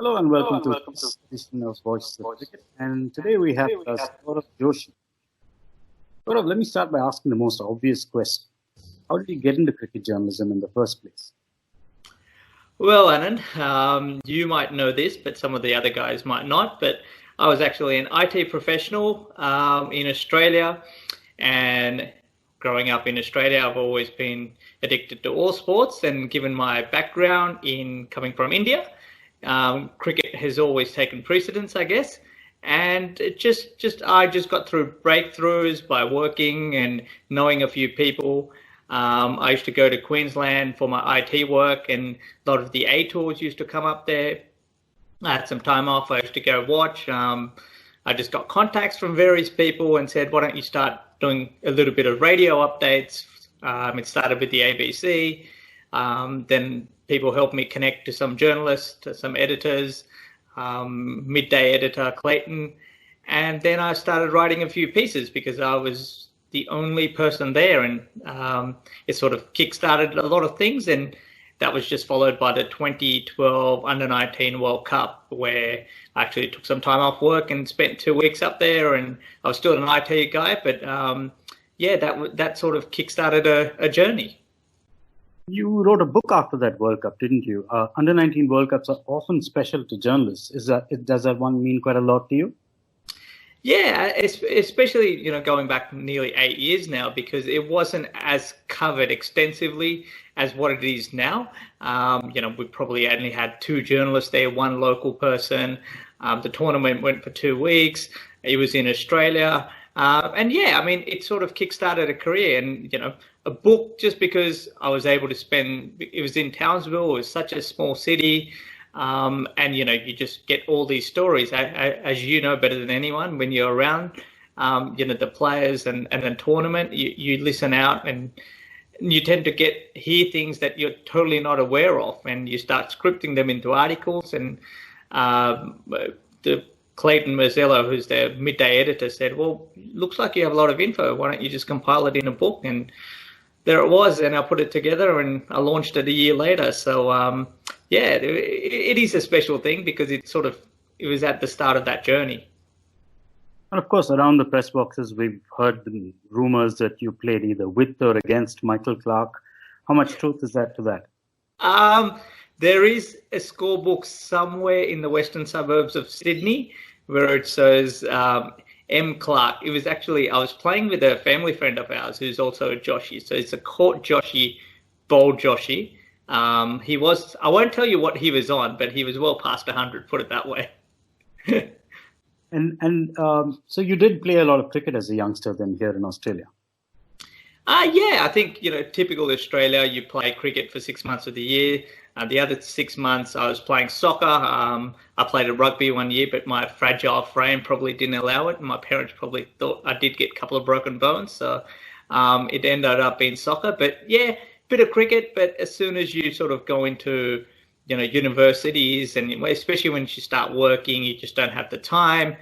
Hello and welcome to this edition of Voices of Cricket. And today we have Gaurav Joshi. Gaurav, let me start by asking the most obvious question. How did you get into cricket journalism in the first place? Well, Anand, you might know this, but some of the other guys might not. But I was actually an IT professional in Australia, and growing up in Australia, I've always been addicted to all sports. And given my background in coming from India, cricket has always taken precedence, I guess. And I just got through breakthroughs by working and knowing a few people. I used to go to Queensland for my IT work, and a lot of the A tours used to come up there. I had some time off. I used to go watch. I just got contacts from various people and said, why don't you start doing a little bit of radio updates? It started with the ABC. Then people helped me connect to some journalists, to some editors, midday editor Clayton. And then I started writing a few pieces because I was the only person there, and it sort of kick-started a lot of things. And that was just followed by the 2012 Under-19 World Cup, where I actually took some time off work and spent 2 weeks up there. And I was still an IT guy, but that sort of kick-started a journey. You wrote a book after that World Cup, didn't you? Under-19 World Cups are often special to journalists. Does that one mean quite a lot to you? Yeah, especially, going back nearly 8 years now, because it wasn't as covered extensively as what it is now. We probably only had 2 journalists there, 1 local person. The tournament went for 2 weeks. It was in Australia. It sort of kickstarted a career, and, a book, just because I was able to it was in Townsville, it was such a small city. You just get all these stories, as you know better than anyone, when you're around, the players and the tournament, you listen out, and you tend to hear things that you're totally not aware of, and you start scripting them into articles. And the Clayton Merzello, who's the midday editor, said, well, looks like you have a lot of info. Why don't you just compile it in a book? And there it was, and I put it together, and I launched it a year later. So, it is a special thing because it was at the start of that journey. And of course, around the press boxes, we've heard the rumors that you played either with or against Michael Clarke. How much truth is that to that? There is a scorebook somewhere in the western suburbs of Sydney where it says M. Clarke. It was actually, I was playing with a family friend of ours who's also a Joshi. So it's a court Joshi, bowled Joshi. I won't tell you what he was on, but he was well past 100, put it that way. So you did play a lot of cricket as a youngster then here in Australia? I think, typical Australia, you play cricket for 6 months of the year. The other 6 months I was playing soccer. I played a rugby 1 year, but my fragile frame probably didn't allow it. My parents probably thought I did get a couple of broken bones. So it ended up being soccer. But yeah, bit of cricket. But as soon as you sort of go into, universities, and especially when you start working, you just don't have the time.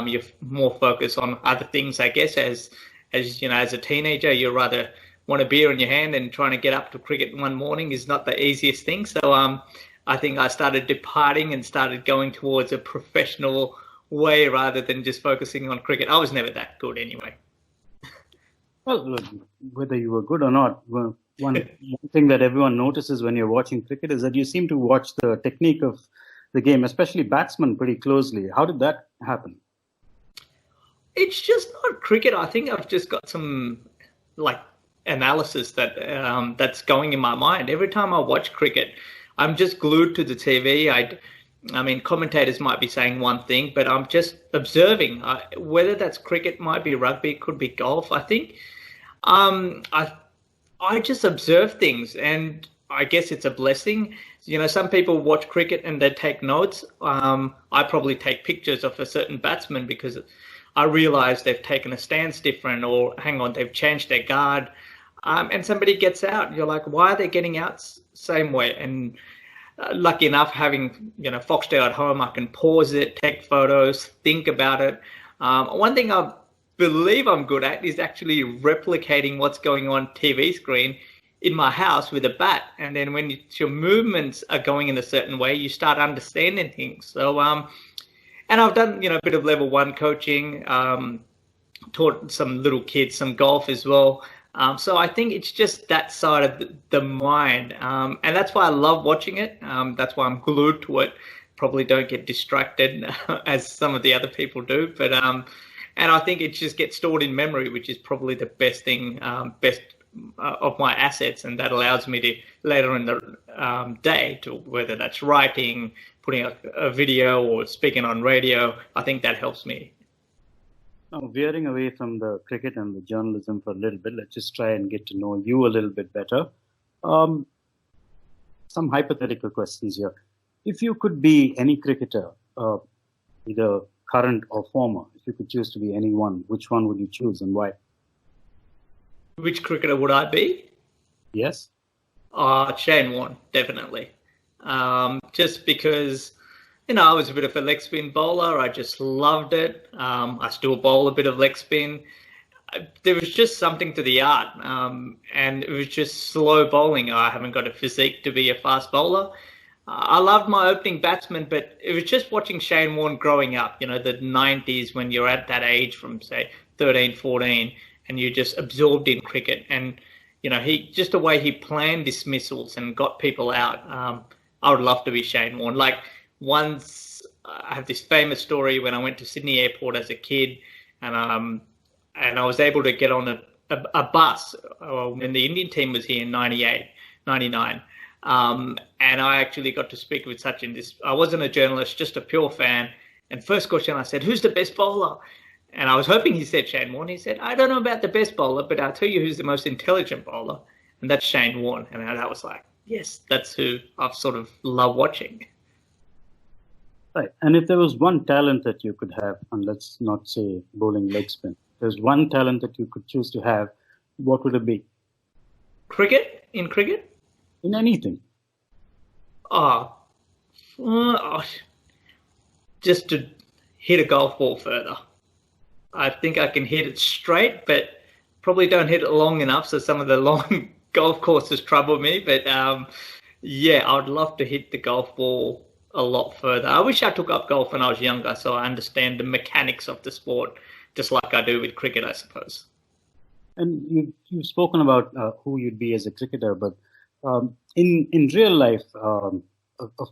You're more focused on other things, I guess, as a teenager, you rather want a beer in your hand, and trying to get up to cricket one morning is not the easiest thing. So I think I started departing and started going towards a professional way rather than just focusing on cricket. I was never that good anyway. Well, look, whether you were good or not, one thing that everyone notices when you're watching cricket is that you seem to watch the technique of the game, especially batsmen, pretty closely. How did that happen? It's just not cricket. I think I've just got some analysis that's going in my mind. Every time I watch cricket, I'm just glued to the TV. I mean, commentators might be saying one thing, but I'm just observing. Whether that's cricket, might be rugby, could be golf. I think I just observe things, and I guess it's a blessing. Some people watch cricket and they take notes. I probably take pictures of a certain batsman because I realize they've taken a stance different, or hang on, they've changed their guard. And somebody gets out, you're like, why are they getting out same way? And lucky enough, having Foxtel at home, I can pause it, take photos, think about it. One thing I believe I'm good at is actually replicating what's going on TV screen in my house with a bat, and then when your movements are going in a certain way, you start understanding things. So and I've done a bit of level 1 coaching, taught some little kids some golf as well. So I think it's just that side of the mind, and that's why I love watching it. That's why I'm glued to it. Probably don't get distracted as some of the other people do, but and I think it just gets stored in memory, which is probably the best thing, best of my assets, and that allows me to later in the day, to whether that's writing, putting up a video, or speaking on radio. I think that helps me. Now, veering away from the cricket and the journalism for a little bit, let's just try and get to know you a little bit better. Some hypothetical questions here. If you could be any cricketer, either current or former, if you could choose to be any one, which one would you choose and why? Which cricketer would I be? Yes. Shane Warne, definitely. Just because, I was a bit of a leg spin bowler. I just loved it. I still bowl a bit of leg spin. There was just something to the art, and it was just slow bowling. I haven't got a physique to be a fast bowler. I loved my opening batsman, but it was just watching Shane Warne growing up, the 90s, when you're at that age from, say, 13, 14, and you're just absorbed in cricket. And, just the way he planned dismissals and got people out, I would love to be Shane Warne. Like, once I have this famous story when I went to Sydney Airport as a kid, and I was able to get on a bus when the Indian team was here in 98, 99. And I actually got to speak with Sachin. I wasn't a journalist, just a pure fan. And first question I said, who's the best bowler? And I was hoping he said Shane Warne. He said, I don't know about the best bowler, but I'll tell you who's the most intelligent bowler. And that's Shane Warne. And that was like, yes, that's who I've sort of loved watching. Right. And if there was one talent that you could have, and let's not say bowling leg spin, there's one talent that you could choose to have, what would it be? Cricket? In cricket? In anything. Just to hit a golf ball further. I think I can hit it straight, but probably don't hit it long enough, so some of the long golf courses trouble me. But yeah, I'd love to hit the golf ball a lot further. I wish I took up golf when I was younger, so I understand the mechanics of the sport, just like I do with cricket, I suppose. And you've spoken about who you'd be as a cricketer, but in real life, of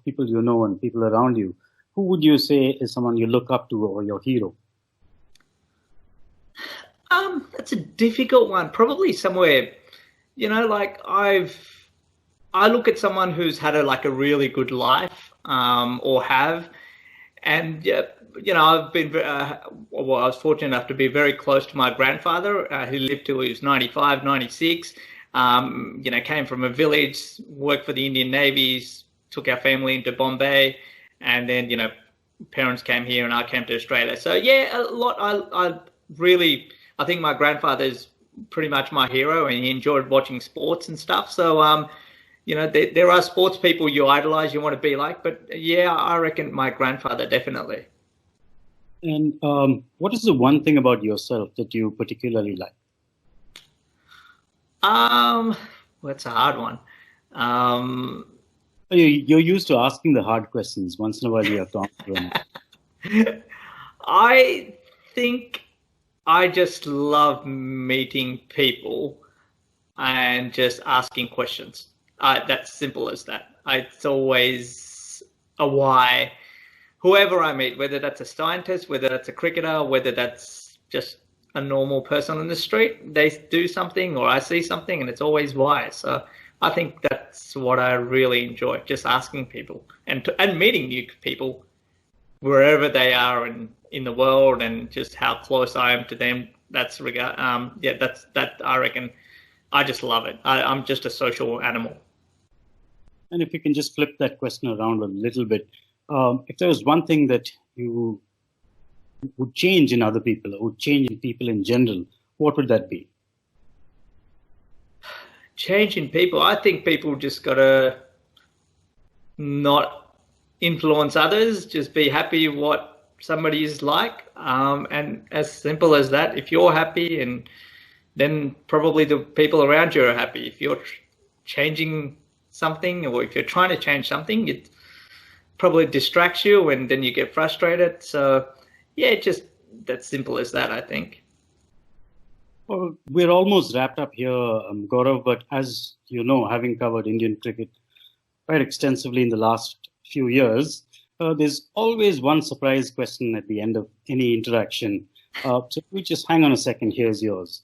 people you know and people around you, who would you say is someone you look up to or your hero? That's a difficult one. Probably somewhere, like I look at someone who's had a really good life, or have, and I've been, I was fortunate enough to be very close to my grandfather, who lived till he was 95, 96. Came from a village, worked for the Indian Navy, took our family into Bombay, and then, parents came here and I came to Australia. So yeah, a lot. I think my grandfather's pretty much my hero, and he enjoyed watching sports and stuff. So, there are sports people you idolize, you want to be like, but yeah, I reckon my grandfather definitely. And what is the one thing about yourself that you particularly like? That's a hard one. You're used to asking the hard questions. Once in a while you have to answer them. I think I just love meeting people and just asking questions. That's simple as that. It's always a why. Whoever I meet, whether that's a scientist, whether that's a cricketer, whether that's just a normal person on the street, they do something or I see something, and it's always why. So I think that's what I really enjoy, just asking people and meeting new people wherever they are in the world, and just how close I am to them. That's I reckon. I just love it. I'm just a social animal. And if you can just flip that question around a little bit, if there was one thing that you would change in other people, or would change in people in general, what would that be? Change in people. I think people just gotta not influence others. Just be happy what somebody is like, and as simple as that. If you're happy, and then probably the people around you are happy. If you're changing something, or if you're trying to change something, it probably distracts you, and then you get frustrated. So yeah, just that simple as that, I think. Well, we're almost wrapped up here, Gaurav, but as you know, having covered Indian cricket quite extensively in the last few years, there's always one surprise question at the end of any interaction. So we just hang on a second. Here's yours.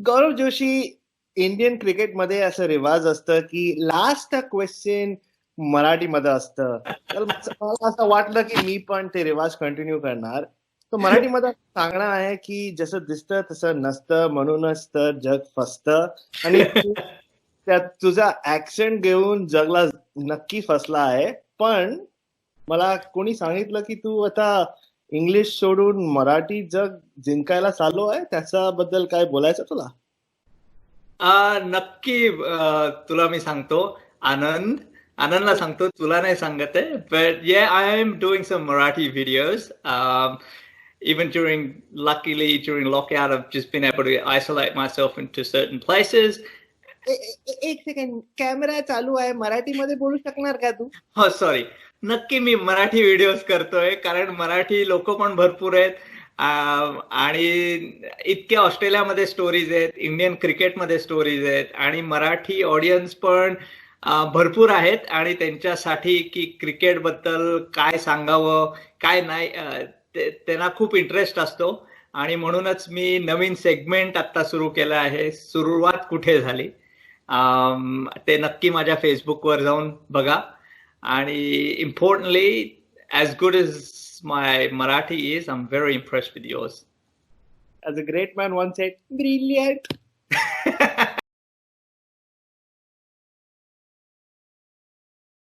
Gaurav Joshi, Indian क्रिकेटमध्ये असं रिवाज असतं की last question मराठीमध्ये असतं. तर मला असं वाटलं की मी पण ते रिवाज कंटिन्यू करणार. तर मराठीमध्ये सांगणं आहे की जसं दिसतं तसं नसतं, म्हणूनच तर जग फसतं. आणि त्यात तुझा ऍक्सेंट घेऊन जगला नक्की फसला आहे. पण मला कोणी सांगितलं की तू आता इंग्लिश सोडून मराठी जग जिंकायला चालू आहे. त्याच्याबद्दल काय बोलायचं तुला? नक्की तुला मी सांगतो. आनंदला सांगतो, तुला नाही सांगत आहे. But yeah, I am doing some Marathi videos. Even luckily during lockout, I've just been able to isolate myself into certain places. एक सेकंड, कॅमेरा चालू आहे, मराठीमध्ये बोलू शकणार का तू? हो, सॉरी. नक्की मी मराठी व्हिडिओज करतोय, कारण मराठी लोक पण भरपूर आहेत. आणि इतक्या ऑस्ट्रेलियामध्ये स्टोरीज आहेत, इंडियन क्रिकेटमध्ये स्टोरीज आहेत, आणि मराठी ऑडियन्स पण भरपूर आहेत. आणि त्यांच्यासाठी की क्रिकेटबद्दल काय सांगावं काय नाही, त्यांना खूप इंटरेस्ट असतो. आणि म्हणूनच मी नवीन सेगमेंट आता सुरू केलं आहे, सुरुवात कुठे झाली. ते नक्की माझ्या फेसबुकवर जाऊन बघा. आणि importantly, as good as my Marathi is, I'm very impressed with yours. As a great man once said, brilliant.